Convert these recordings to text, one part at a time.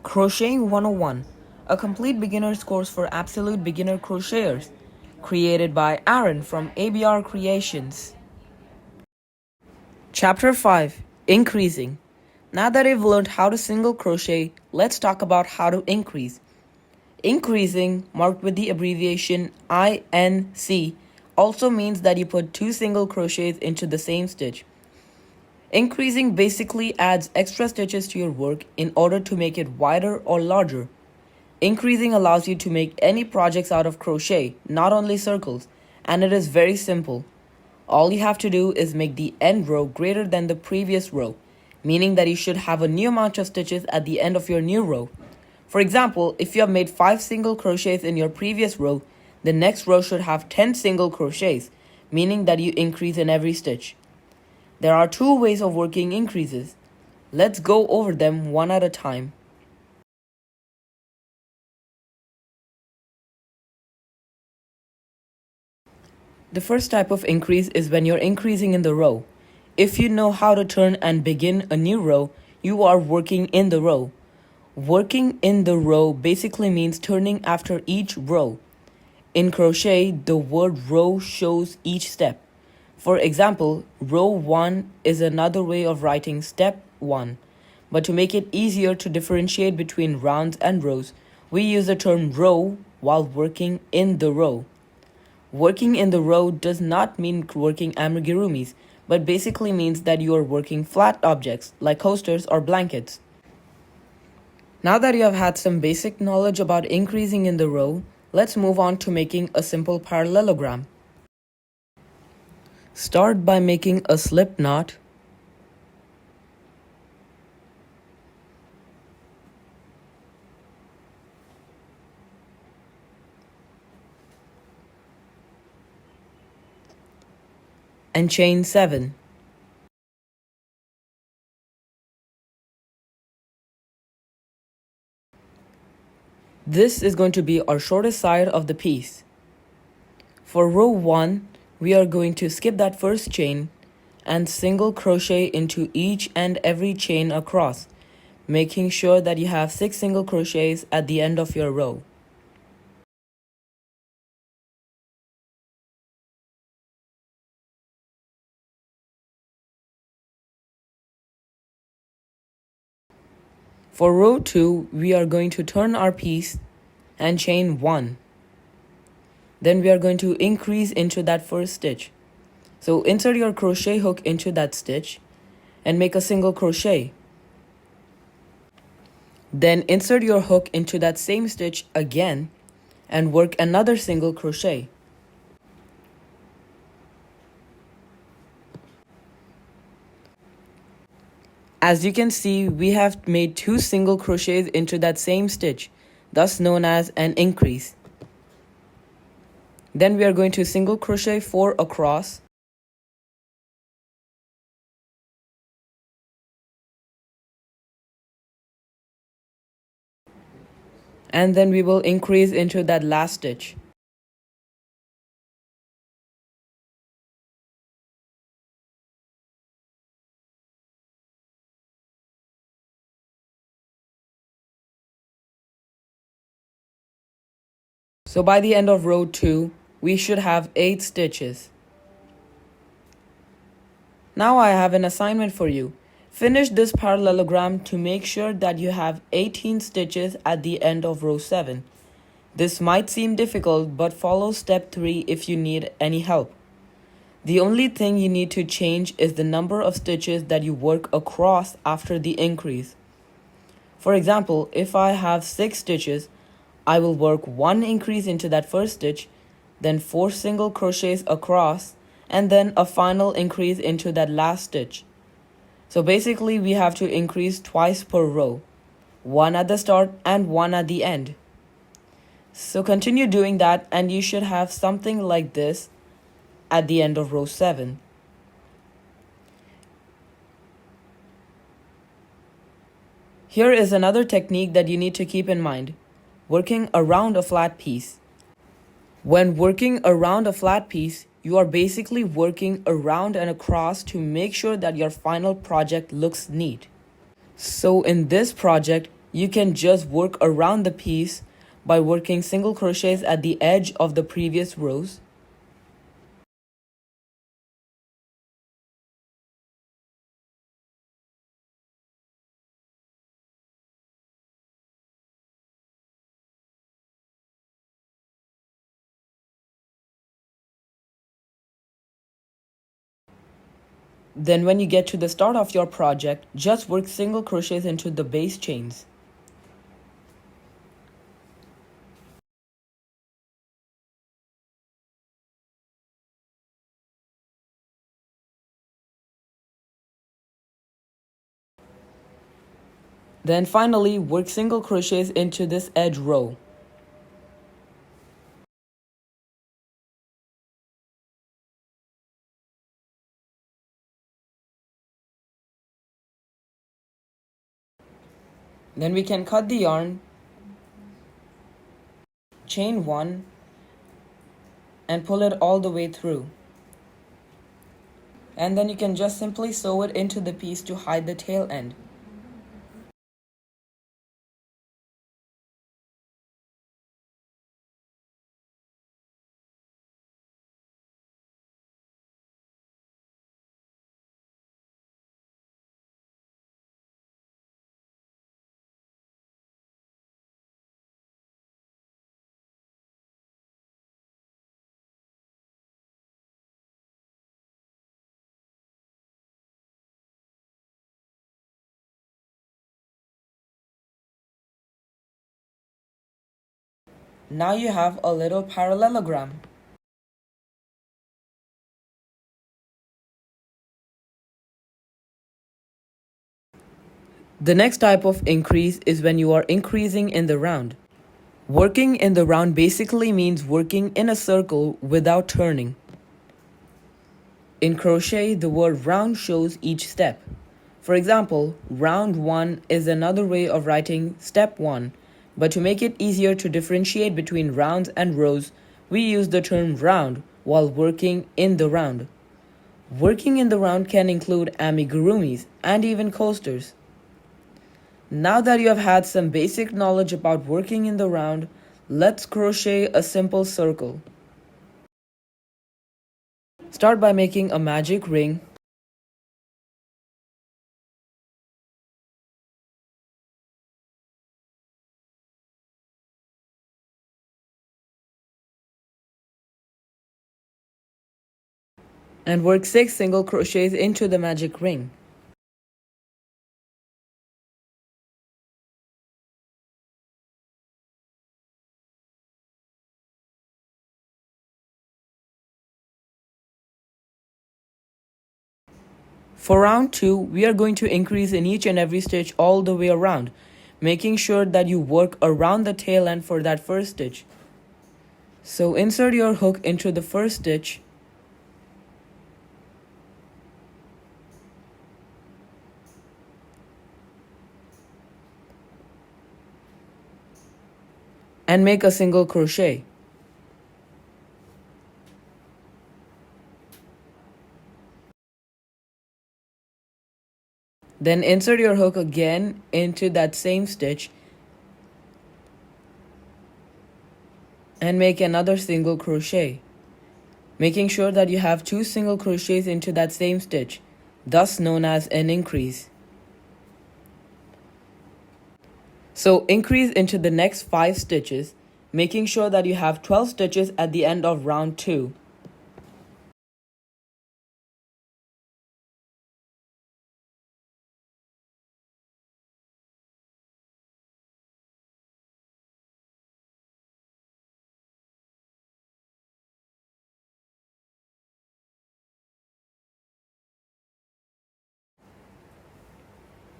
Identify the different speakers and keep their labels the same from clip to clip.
Speaker 1: Crocheting 101, a complete beginner's course for absolute beginner crocheters, created by Aaron from ABR Creations. Chapter 5, Increasing. Now that you've learned how to single crochet, let's talk about how to increase. Increasing, marked with the abbreviation INC, also means that you put two single crochets into the same stitch. Increasing basically adds extra stitches to your work in order to make it wider or larger. Increasing allows you to make any projects out of crochet, not only circles, and it is very simple. All you have to do is make the end row greater than the previous row, meaning that you should have a new amount of stitches at the end of your new row. For example, if you have made 5 single crochets in your previous row, the next row should have 10 single crochets, meaning that you increase in every stitch. There are 2 ways of working increases. Let's go over them one at a time. The first type of increase is when you're increasing in the row. If you know how to turn and begin a new row, you are working in the row. Working in the row basically means turning after each row. In crochet, the word row shows each step. For example, row 1 is another way of writing step 1. But to make it easier to differentiate between rounds and rows, we use the term row while working in the row. Working in the row does not mean working amigurumis, but basically means that you are working flat objects like coasters or blankets. Now that you have had some basic knowledge about increasing in the row, let's move on to making a simple parallelogram. Start by making a slip knot. And chain 7. This is going to be our shortest side of the piece. For row 1, we are going to skip that first chain and single crochet into each and every chain across, making sure that you have 6 single crochets at the end of your row. For row 2, we are going to turn our piece and chain 1. Then we are going to increase into that first stitch. So insert your crochet hook into that stitch and make a single crochet. Then insert your hook into that same stitch again and work another single crochet. As you can see, we have made 2 single crochets into that same stitch, thus known as an increase. Then we are going to single crochet 4 across. And then we will increase into that last stitch. So by the end of row 2, we should have 8 stitches. Now I have an assignment for you. Finish this parallelogram to make sure that you have 18 stitches at the end of row 7. This might seem difficult, but follow step 3 if you need any help. The only thing you need to change is the number of stitches that you work across after the increase. For example, if I have 6 stitches, I will work 1 increase into that first stitch, then 4 single crochets across, and then a final increase into that last stitch. So basically we have to increase twice per row, 1 at the start and 1 at the end. So continue doing that and you should have something like this at the end of row 7. Here is another technique that you need to keep in mind: working around a flat piece. When working around a flat piece, you are basically working around and across to make sure that your final project looks neat. So in this project, you can just work around the piece by working single crochets at the edge of the previous rows. Then when you get to the start of your project, just work single crochets into the base chains. Then finally, work single crochets into this edge row. Then we can cut the yarn, chain 1, and pull it all the way through. And then you can just simply sew it into the piece to hide the tail end. Now you have a little parallelogram. The next type of increase is when you are increasing in the round. Working in the round basically means working in a circle without turning. In crochet, the word round shows each step. For example, round 1 is another way of writing step 1, but to make it easier to differentiate between rounds and rows, we use the term round while working in the round. Working in the round can include amigurumis and even coasters. Now that you have had some basic knowledge about working in the round, let's crochet a simple circle. Start by making a magic ring. And work 6 single crochets into the magic ring. For round 2, we are going to increase in each and every stitch all the way around, making sure that you work around the tail end for that first stitch. So insert your hook into the first stitch and make a single crochet. Then insert your hook again into that same stitch and make another single crochet, making sure that you have 2 single crochets into that same stitch, thus known as an increase. So increase into the next 5 stitches, making sure that you have 12 stitches at the end of round 2.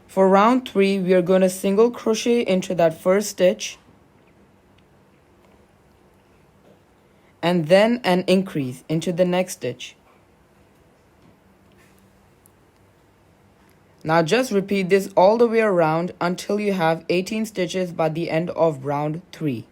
Speaker 1: For round 3, we are going to single crochet into that first stitch and then an increase into the next stitch. Now just repeat this all the way around until you have 18 stitches by the end of round 3.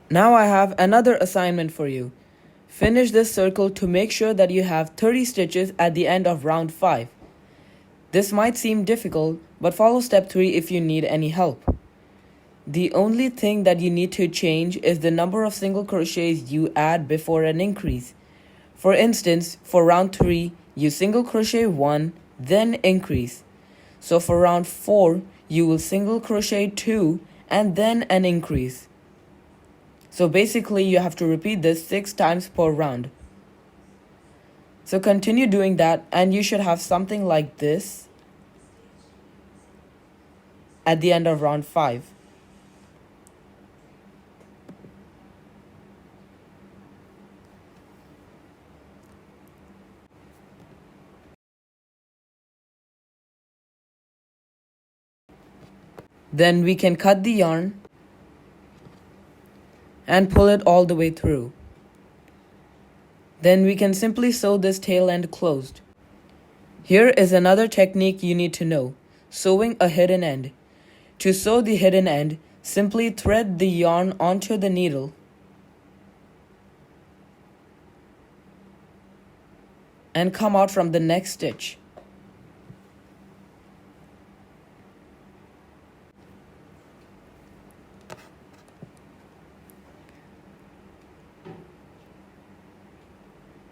Speaker 1: Now I have another assignment for you. Finish this circle to make sure that you have 30 stitches at the end of round 5. This might seem difficult, but follow step 3 if you need any help. The only thing that you need to change is the number of single crochets you add before an increase. For instance, for round 3, you single crochet 1, then increase. So for round 4, you will single crochet 2 and then an increase. So basically you have to repeat this 6 times per round. So continue doing that and you should have something like this at the end of round 5. Then we can cut the yarn and pull it all the way through. Then we can simply sew this tail end closed. Here is another technique you need to know, sewing a hidden end. To sew the hidden end, simply thread the yarn onto the needle and come out from the next stitch.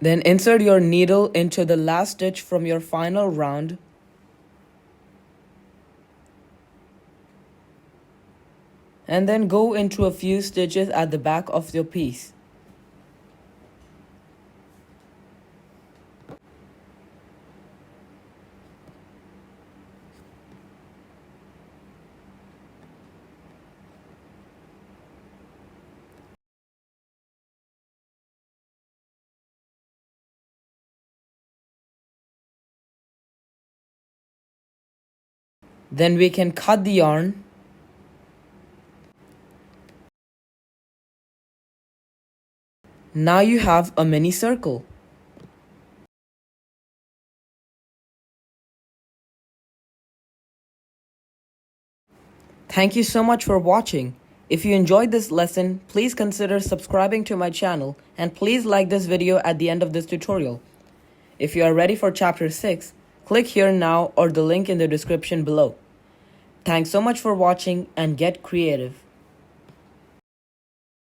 Speaker 1: Then insert your needle into the last stitch from your final round and then go into a few stitches at the back of your piece. Then we can cut the yarn Now you have a mini circle. Thank you so much for watching. If you enjoyed this lesson, please consider subscribing to my channel and please like this video at the end of this tutorial. If you are ready for chapter 6, click here now or the link in the description below. Thanks so much for watching and get creative.